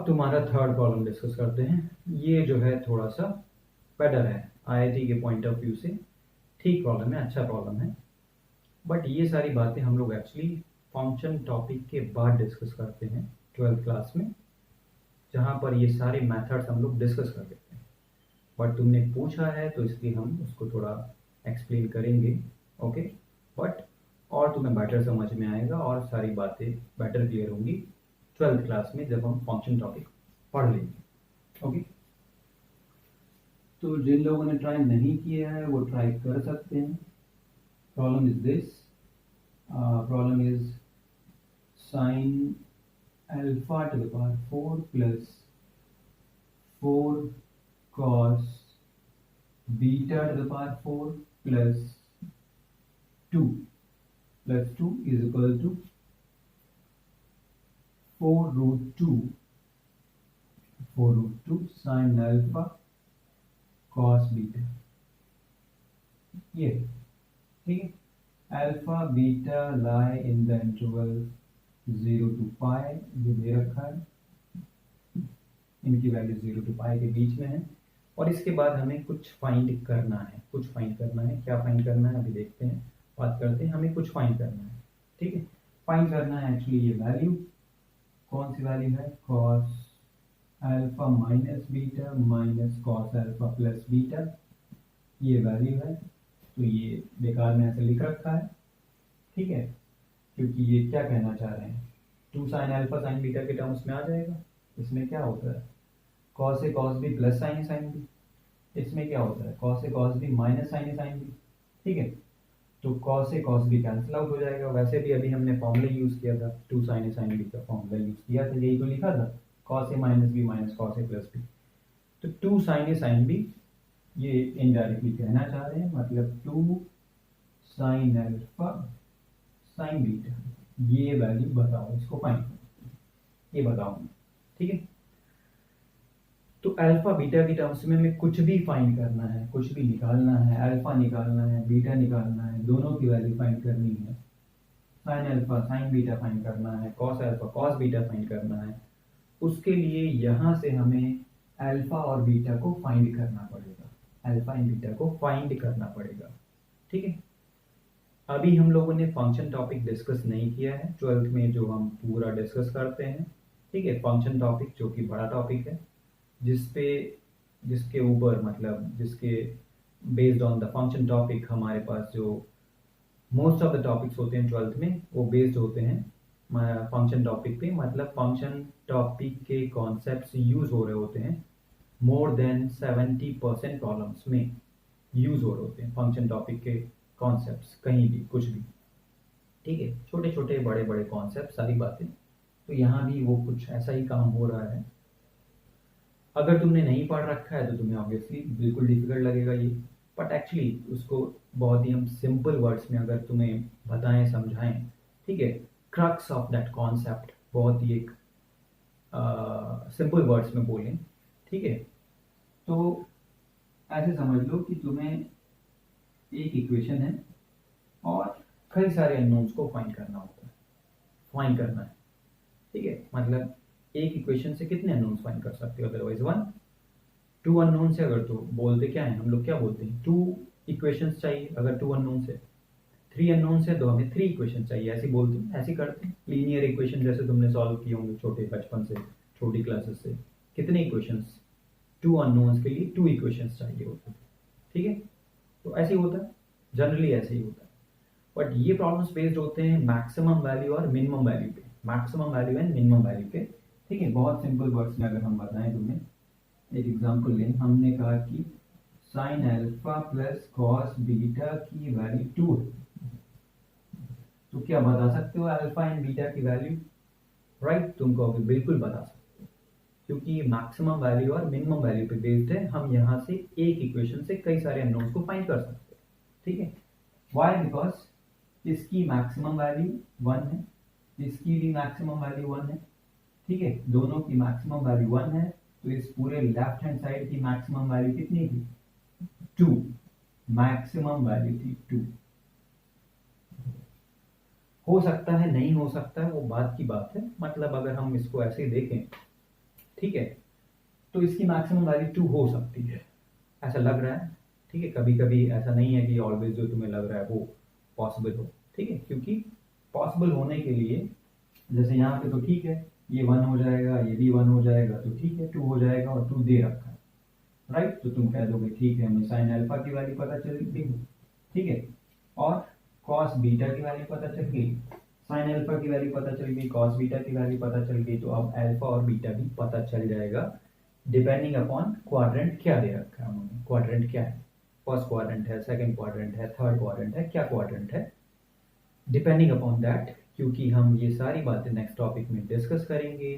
तुम्हारा third problem discuss करते हैं। ये जो है थोड़ा सा बेटर है, आईआईटी के पॉइंट ऑफ व्यू से ठीक प्रॉब्लम है, अच्छा प्रॉब्लम है। बट ये सारी बातें हम लोग एक्चुअली फंक्शन टॉपिक के बाद डिस्कस करते हैं 12th क्लास में, जहाँ पर ये सारे मेथड्स हम लोग डिस्कस कर लेते हैं। बट तुमने पूछा है तो इसलिए हम उसको थोड़ा एक्सप्लेन करेंगे, ओके। बट और तुम्हें बेटर समझ में आएगा और सारी बातें बेटर क्लियर होंगी 12th क्लास में जब हम फंक्शन टॉपिक पढ़ लेंगे, ओके। तो जिन लोगों ने ट्राई नहीं किया है वो ट्राई कर सकते हैं। Problem is this, problem is sine alpha two the power 4 plus 4 cos beta to the power 4 plus 2 is equal to 4 root 2 sin alpha cos beta। ये ठीक है, alpha beta lie in the interval 0 to पाई, ये दे रखा है, इनकी value 0 to पाई के बीच में है। और इसके बाद हमें कुछ फाइंड करना है, क्या फाइंड करना है अभी देखते हैं, बात करते हैं। हमें कुछ फाइंड करना है, ठीक है। फाइंड करना है एक्चुअली ये वैल्यू, कौन सी वैल्यू है, cos alpha minus beta minus cos alpha plus beta, ये वैल्यू है। तो ये बेकार में ऐसे लिख रखा है, ठीक है, क्योंकि ये क्या कहना चाह रहे हैं, 2 sin अल्फा sin बीटा के टर्म्स में आ जाएगा। इसमें क्या होता है, cos ए cos बी प्लस sin ए sin बी, इसमें क्या होता है, cos ए cos बी माइनस sin ए sin बी, ठीक है। तो cos ए cos बी कैंसिल आउट हो जाएगा। वैसे भी अभी हमने फॉर्मूला यूज़ किया था, 2 sin ए sin बी का फॉर्मूला यूज़ किया था, यही तो लिखा था, cos ए माइनस बी माइनस cos ए प्लस बी। तो 2 sin ए sin बी ये इनडायरेक्टली कहना चाह रहे हैं, मतलब 2 sin अल्फा sin बीटा, ये वैल्यू बताओ, इसको फाइंड ये बताओ, ठीक है। तो अल्फा बीटा की टर्म्स में हमें कुछ भी फाइंड करना है, कुछ भी निकालना है, अल्फा निकालना है, बीटा निकालना है, दोनों की वैल्यू फाइंड करनी है। Sine alpha sign beta find करना है, cos alpha cos beta find करना है। उसके लिए यहाँ से हमें अल्फा और बीटा को फाइंड करना पड़ेगा, अल्फा एंड बीटा को फाइंड करना पड़ेगा, ठीक है। अभी हम लोगों ने फंक्शन टॉपिक डिस्कस नहीं किया है 12th में, जो हम पूरा डिस्कस करते हैं, ठीक है। फंक्शन टॉपिक जो कि बड़ा टॉपिक है, जिसके ऊपर मतलब जिसके based on the function topic हमारे पास जो मोस्ट ऑफ द टॉपिक्स होते हैं 12th में, वो बेस्ड होते हैं फंक्शन टॉपिक पे। मतलब फंक्शन टॉपिक के कॉन्सेप्ट्स यूज हो रहे होते हैं, मोर देन 70% प्रॉब्लम्स में यूज हो रहे होते हैं फंक्शन टॉपिक के कॉन्सेप्ट्स, कहीं भी कुछ भी, ठीक है। छोटे छोटे बड़े बड़े कॉन्सेप्ट, सारी बातें। तो यहाँ भी वो कुछ ऐसा ही काम हो रहा है। अगर तुमने नहीं पढ़ रखा है तो तुम्हें ऑब्वियसली बिल्कुल डिफिकल्ट लगेगा ये, बट एक्चुअली उसको बहुत ही हम सिंपल वर्ड्स में अगर तुम्हें बताएं समझाएं, ठीक है, क्रक्स ऑफ दैट कॉन्सेप्ट बहुत ही एक सिंपल वर्ड्स में बोलें, ठीक है। तो ऐसे समझ लो कि तुम्हें एक इक्वेशन है और कई सारे अननोन्स को फाइंड करना होता है, फाइंड करना है, ठीक है। मतलब एक इक्वेशन से कितने अननोन्स फाइंड कर सकते हो, अदरवाइज 1 2 अननोन से अगर तो बोलते क्या है, हम लोग क्या बोलते हैं, 2 इक्वेशंस चाहिए। अगर 2 अननोन से 3 अननोन से तो हमें 3 इक्वेशन चाहिए, ऐसे बोलते हैं, ऐसे करते हैं। लीनियर इक्वेशन जैसे तुमने सॉल्व किए होंगे छोटे बचपन से, छोटी क्लासेस से, कितने इक्वेशंस, 2 अननोन्स के लिए 2 इक्वेशंस चाहिए होते हैं, ठीक है। तो ऐसे ही होता है, जनरली ऐसे ही होता है। बट ये प्रॉब्लम्स बेस्ड होते हैं मैक्सिमम वैल्यू और मिनिमम वैल्यू पे, maximum value and minimum value पे, ठीक है। बहुत सिंपल वर्ड्स में अगर हम बताएं तुम्हें, एक एग्जांपल लें, हमने कहा कि sine alpha plus cos beta की वैल्यू 2 है, तो क्या बता सकते हो अल्फा एंड बीटा की वैल्यू, राइट। तुम कहोगे बिल्कुल बता सकते हो, क्योंकि मैक्सिमम वैल्यू और मिनिमम वैल्यू पे बेस्ड है। हम यहाँ से एक इक्वेशन से कई सारे अननोन्स को फाइंड कर सकते हैं, ठीक है। वाई, बिकॉज इसकी मैक्सिमम वैल्यू 1 है, इसकी भी मैक्सिमम वैल्यू 1 है, ठीक है। दोनों की मैक्सिमम वैल्यू 1 है, तो इस पूरे लेफ्ट हैंड साइड की मैक्सिमम वैल्यू कितनी थी, 2, मैक्सिमम वैल्यू थी 2। हो सकता है नहीं हो सकता है, वो बात की बात है। मतलब अगर हम इसको ऐसे देखें ठीक है, तो इसकी मैक्सिमम वैल्यू 2 हो सकती है, ऐसा लग रहा है। ठीक है, कभी कभी ऐसा नहीं है कि ऑलवेज जो तुम्हें लग रहा है वो पॉसिबल हो। ठीक है, क्योंकि पॉसिबल होने के लिए जैसे यहाँ पे तो ठीक है, ये 1 हो जाएगा, ये भी 1 हो जाएगा, तो ठीक है 2 हो जाएगा और 2 दे रखा है, राइट। तो तुम कह दोगे ठीक है, हमें साइन अल्फा की वैल्यू पता चल गई, ठीक है, और कॉस बीटा की वैल्यू पता चल गई, साइन अल्फा की वैल्यू पता चल गई, कॉस बीटा की वैल्यू पता चल गई, तो अब अल्फा और बीटा भी पता चल जाएगा डिपेंडिंग अपॉन क्वाड्रेंट क्या दे रखा है उन्होंने। क्वाड्रेंट क्या है, फर्स्ट क्वाड्रेंट है, सेकंड क्वाड्रेंट है, थर्ड क्वाड्रेंट है, क्या क्वाड्रेंट है, डिपेंडिंग अपॉन दैट। क्योंकि हम ये सारी बातें नेक्स्ट टॉपिक में डिस्कस करेंगे।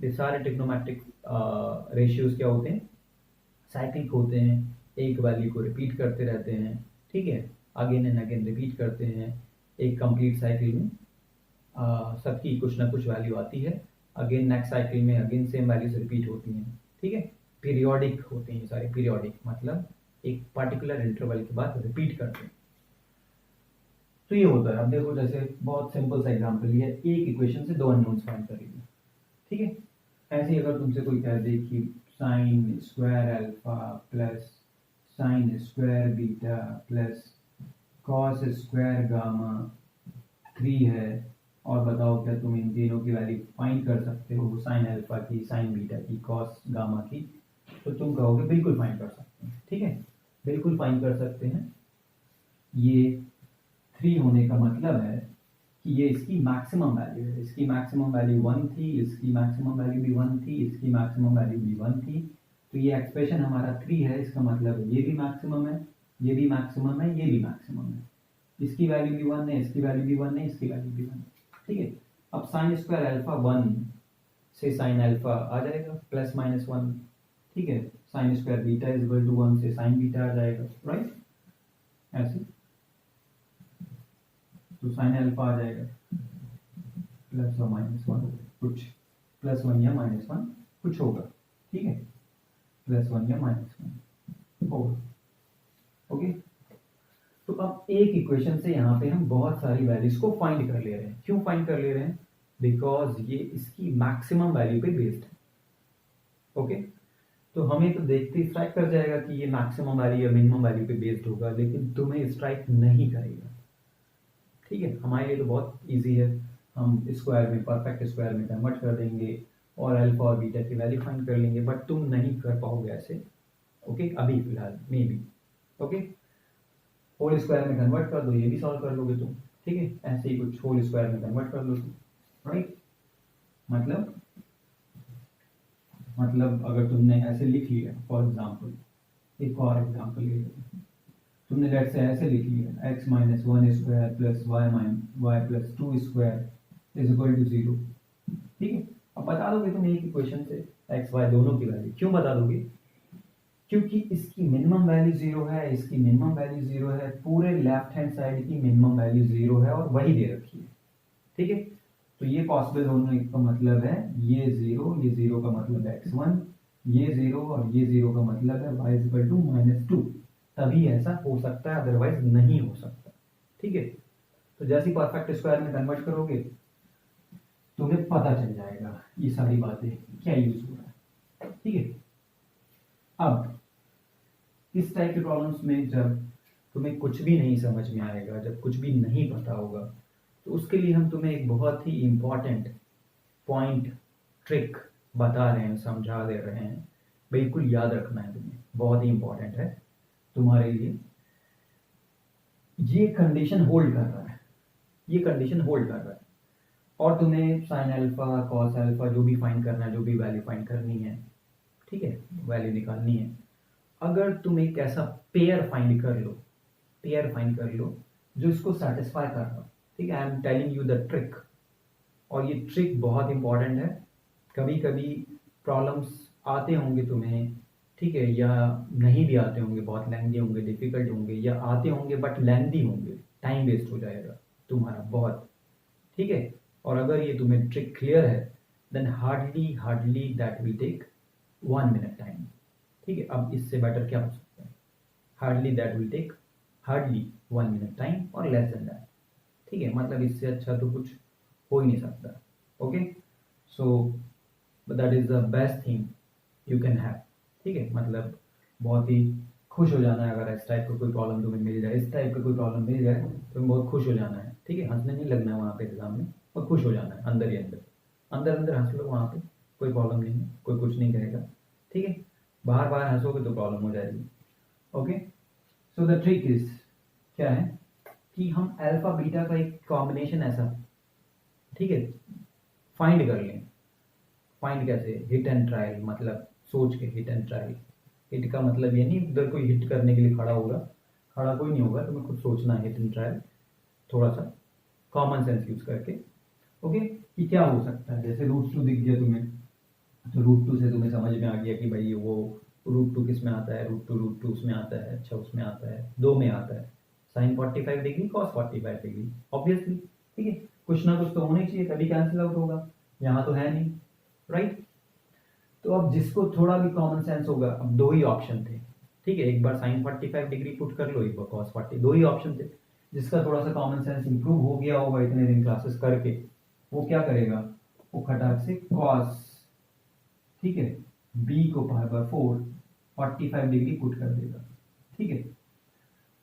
ये सारे ट्रिग्नोमेट्रिक रेशियोज क्या होते हैं, साइक्लिक होते हैं, एक वैल्यू को रिपीट करते रहते हैं। ठीक है, अगेन एंड अगेन रिपीट करते हैं। एक कंप्लीट साइकिल में सबकी कुछ ना कुछ वैल्यू आती है, अगेन नेक्स्ट साइकिल में अगेन सेम वैल्यूज रिपीट होती हैं। ठीक है, पीरियोडिक होते हैं सारे, पीरियोडिक मतलब एक पर्टिकुलर इंटरवल के बाद रिपीट करते हैं। तो ये होता है। अब देखो जैसे बहुत सिंपल सा एग्जांपल ये है, एक इक्वेशन से 2 अननोन्स फाइंड करेंगे। ठीक है, ऐसे ही अगर तुमसे कोई कह दे कि sine square alpha plus sign square beta plus cos square gamma 3 है, और बताओ क्या तुम इन तीनों की वैल्यू फाइंड कर सकते हो, साइन अल्फा की, साइन बीटा की, कॉस गामा की, तो तुम कहोगे बिल्कुल फाइंड कर सकते हैं। ठीक है, बिल्कुल फाइंड कर सकते हैं। ये 3 होने का मतलब है कि ये इसकी मैक्सिमम वैल्यू है, इसकी मैक्सिमम वैल्यू 1 थी, इसकी मैक्सिमम वैल्यू भी 1 थी, इसकी मैक्सिमम वैल्यू भी 1 थी। तो ये एक्सप्रेशन हमारा 3 है, इसका मतलब ये भी मैक्सिमम है, ये भी मैक्सिमम है, ये भी मैक्सिमम है। इसकी वैल्यू भी 1 है, इसकी वैल्यू भी 1 है, इसकी वैल्यू भी 1 है। ठीक है, अब साइन स्क्वायर अल्फा 1 से साइन अल्फा आ जाएगा प्लस माइनस 1। ठीक है, sine square beta is equal to 1 से साइन बीटा आ जाएगा, राइट, ऐसे। तो साइन अल्फा आ जाएगा प्लस और माइनस 1, कुछ प्लस 1 या माइनस 1 कुछ होगा। ठीक है, प्लस 1 या माइनस 1 होगा। ओके, तो अब एक इक्वेशन से यहाँ पे हम बहुत सारी वैल्यूज को फाइंड कर ले रहे हैं। क्यों फाइंड कर ले रहे हैं, बिकॉज ये इसकी मैक्सिमम वैल्यू पे बेस्ड है। ओके, तो हमें तो देखते स्ट्राइक कर जाएगा कि ये मैक्सिमम वैल्यू या मिनिमम वैल्यू पे बेस्ड होगा, लेकिन तुम्हें स्ट्राइक नहीं करेगा। ठीक है, हमारे लिए तो बहुत इजी है, हम स्क्वायर में, परफेक्ट स्क्वायर में कन्वर्ट कर देंगे और अल्फा और बीटा की वैल्यू फाइंड कर लेंगे, बट तुम नहीं कर पाओगे ऐसे। ओके, अभी फिलहाल maybe. Okay, whole square में कन्वर्ट कर दो, ये भी सॉल्व कर लोगे तुम। ठीक है, ऐसे ही कुछ होल स्क्वायर में कन्वर्ट कर लो तुम, राइट। मतलब अगर तुमने ऐसे लिख लिया, फॉर एग्जांपल एक और एग्जांपल ले लो, तुमने लेट से ऐसे लिख लिया x minus 1 square plus Y plus 2 square is equal to 0। ठीक है, अब बता दोगे तुम एक इक्वेशन से x y दोनों की वैल्यू। क्यों बता दोगे, क्योंकि इसकी मिनिमम वैल्यू 0 है, इसकी मिनिमम वैल्यू 0 है, पूरे लेफ्ट हैंड साइड की मिनिमम वैल्यू 0 है और वही दे रखी है। ठीक है, तो ये पॉसिबल होने का मतलब है ये 0, ये 0 का मतलब है x1, ये 0 और ये 0 का मतलब है y इज इक्वल टू -2। तभी ऐसा हो सकता है, अदरवाइज नहीं हो सकता। ठीक है, तो जैसे परफेक्ट स्क्वायर में कन्वर्ट करोगे तुम्हें पता चल जाएगा ये सारी बातें क्या यूज हो रहा है। ठीक है, अब इस टाइप के प्रॉब्लम्स में जब तुम्हें कुछ भी नहीं समझ में आएगा, जब कुछ भी नहीं पता होगा, तो उसके लिए हम तुम्हें एक बहुत ही इंपॉर्टेंट पॉइंट, ट्रिक बता रहे हैं, समझा दे रहे हैं। बिल्कुल याद रखना है तुम्हें, बहुत ही इंपॉर्टेंट है तुम्हारे लिए। ये कंडीशन होल्ड कर रहा है, ये कंडीशन होल्ड कर रहा है, और तुम्हें साइन अल्फा, कॉस अल्फा जो भी फाइंड करना है, जो भी वैल्यू फाइंड करनी है, ठीक है, वैल्यू निकालनी है। अगर तुम एक ऐसा पेयर फाइंड कर लो, पेयर फाइंड कर लो जो इसको सेटिस्फाई कर रहा हो। ठीक है, I am telling you the trick, और ये ट्रिक बहुत इंपॉर्टेंट है। कभी कभी प्रॉब्लम्स आते होंगे तुम्हें, ठीक है, या नहीं भी आते होंगे, बहुत लेंथी होंगे, डिफिकल्ट होंगे, या आते होंगे बट लेंथी होंगे, टाइम वेस्ट हो जाएगा तुम्हारा बहुत। ठीक है, और अगर ये तुम्हें ट्रिक क्लियर है then hardly that will take 1 minute time. ठीक है, अब इससे बेटर क्या हो सकता है, hardly that will take hardly 1 minute time और लेस देन दैट। ठीक है, मतलब इससे अच्छा तो कुछ हो ही नहीं सकता। Okay, so that is the best thing you can have. ठीक है, मतलब बहुत ही खुश हो जाना है अगर इस टाइप का कोई प्रॉब्लम तुम्हें मिल जाए, इस टाइप का कोई प्रॉब्लम मिल जाए तो तुम्हें बहुत खुश हो जाना है। ठीक है, हंसने नहीं लगना है वहाँ पे एग्जाम में, और खुश हो जाना है अंदर ही अंदर, अंदर अंदर हंस लो वहाँ पे, कोई प्रॉब्लम नहीं है, कोई कुछ नहीं कहेगा। ठीक है, बाहर बाहर हंसोगे तो प्रॉब्लम हो जाएगी। Okay, so the trick is क्या है कि हम अल्फा बीटा का एक कॉम्बिनेशन ऐसा, ठीक है, फाइंड कर लें। फाइंड कैसे? हिट एंड ट्रायल, मतलब सोच के हिट एंड ट्रायल। हिट का मतलब ये नहीं उधर कोई हिट करने के लिए खड़ा होगा, खड़ा कोई नहीं होगा, तुम्हें खुद सोचना है हिट एंड ट्रायल, थोड़ा सा कॉमन सेंस यूज करके। ओके, कि क्या हो सकता है, जैसे रूट टू दिख गया तुम्हें, तो रूट टू से तुम्हें समझ में आ गया कि भाई वो रूट टू किस में आता है, रूट टू उसमें आता है, अच्छा उसमें आता है, दो में आता है, sine 45 degree cos 45 degree, obviously. ठीक है, कुछ ना कुछ तो होना ही चाहिए तभी कैंसिल आउट होगा, यहाँ तो है नहीं, राइट। तो अब जिसको थोड़ा भी कॉमन सेंस होगा, अब दो ही ऑप्शन थे, ठीक है, एक बार साइन 45 डिग्री पुट कर लो, एक बार कॉस 40, दो ही ऑप्शन थे। जिसका थोड़ा सा कॉमन सेंस इंप्रूव हो गया होगा इतने दिन क्लासेस करके, वो क्या करेगा, वो खटाक से कॉस, ठीक है, बी को पाई बाय 4 45 डिग्री पुट कर देगा। ठीक है,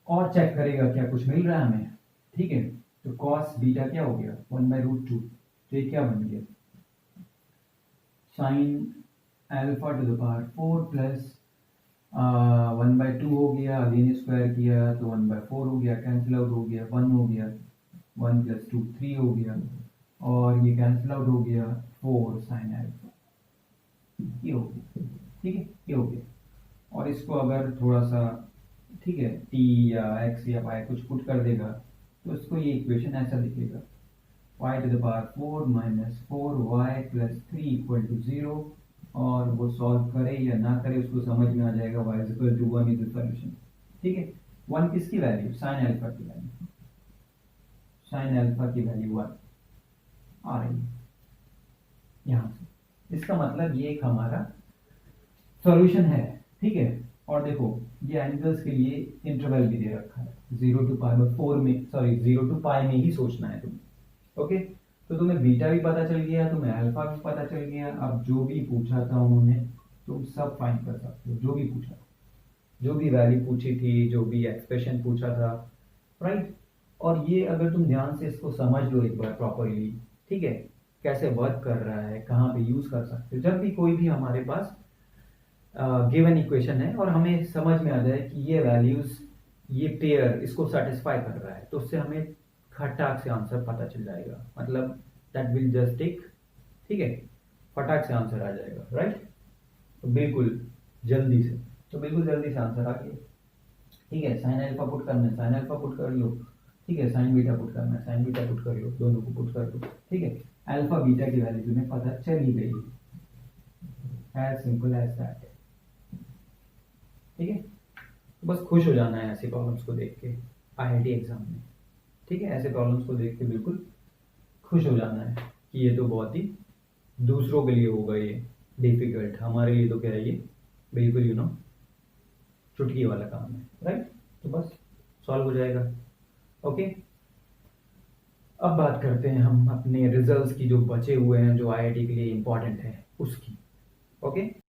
और चेक करेगा क्या कुछ मिल रहा है हमें। ठीक है, तो कॉस बीटा क्या हो गया, 1/√2, तो ये क्या बन गया, sine alpha two the power 4 plus 1/2 हो गया, अगेन स्क्वायर किया तो 1/4 हो गया, कैंसिल आउट हो गया, 1 हो गया, 1 + 2 3 हो गया, और ये कैंसिल आउट हो गया 4 साइन अल्फा, ये हो गया। ठीक है, ये हो गया। और इसको अगर थोड़ा सा, ठीक है, टी या एक्स या वाई कुछ पुट कर देगा तो इसको ये इक्वेशन ऐसा दिखेगा, y to the power 4 minus 4y plus 3 equal to 0, और वो सॉल्व करे या ना करे उसको समझ में आ जाएगा y is equal to 1 is the solution। ठीक है, 1 किसकी वैल्यू, साइन अल्फा की वैल्यू, साइन अल्फा की वैल्यू 1 आ रही है यहाँ से। इसका मतलब ये एक हमारा सॉल्यूशन है। ठीक है, और देखो ये एंगल्स के लिए इंटरवल भी दे रखा है, 0 to π/4 में, सॉरी 0 to π में ही सोचना है तुम्हें। ओके, तो तुम्हें बीटा भी पता चल गया, तुम्हें अल्फा भी पता चल गया। अब जो भी पूछा था उन्होंने तुम सब फाइंड कर सकते हो, जो भी पूछा, जो भी वैल्यू पूछी थी, जो भी एक्सप्रेशन पूछा था, राइट। और ये अगर तुम ध्यान से इसको समझ लो एक बार प्रॉपरली, ठीक है, कैसे वर्क कर रहा है, कहाँ पे यूज कर सकते हो, जब भी कोई भी हमारे पास गिवन इक्वेशन है और हमें समझ में आ जाए कि ये वैल्यूज, ये पेयर इसको सेटिस्फाई कर रहा है, तो उससे हमें खटाक से आंसर पता चल जाएगा, मतलब दैट विल जस्ट टिक। ठीक है, फटाक से आंसर आ जाएगा, राइट। तो बिल्कुल जल्दी से, तो बिल्कुल जल्दी से आंसर आ गया। ठीक है, साइन अल्फा पुट करना है, साइन अल्फा पुट कर लो। ठीक है, साइन बीटा पुट करना है, साइन बीटा पुट कर लो, दोनों को पुट कर लो। ठीक है, अल्फा बीटा की वैल्यू तुम्हें पता चल ही गई, एज सिंपल एज दैट। ठीक है, तो बस खुश हो जाना है ऐसे प्रॉब्लम्स को देख के आईआईटी एग्जाम में। ठीक है, ऐसे प्रॉब्लम्स को देख के बिल्कुल खुश हो जाना है कि ये तो बहुत ही दूसरों के लिए होगा ये डिफिकल्ट, हमारे लिए तो क्या है ये बिल्कुल चुटकी वाला काम है, राइट। तो बस सॉल्व हो जाएगा। ओके, अब बात करते हैं हम अपने रिजल्ट्स की, जो बचे हुए हैं जो आईआईटी के लिए इंपॉर्टेंट है उसकी। ओके।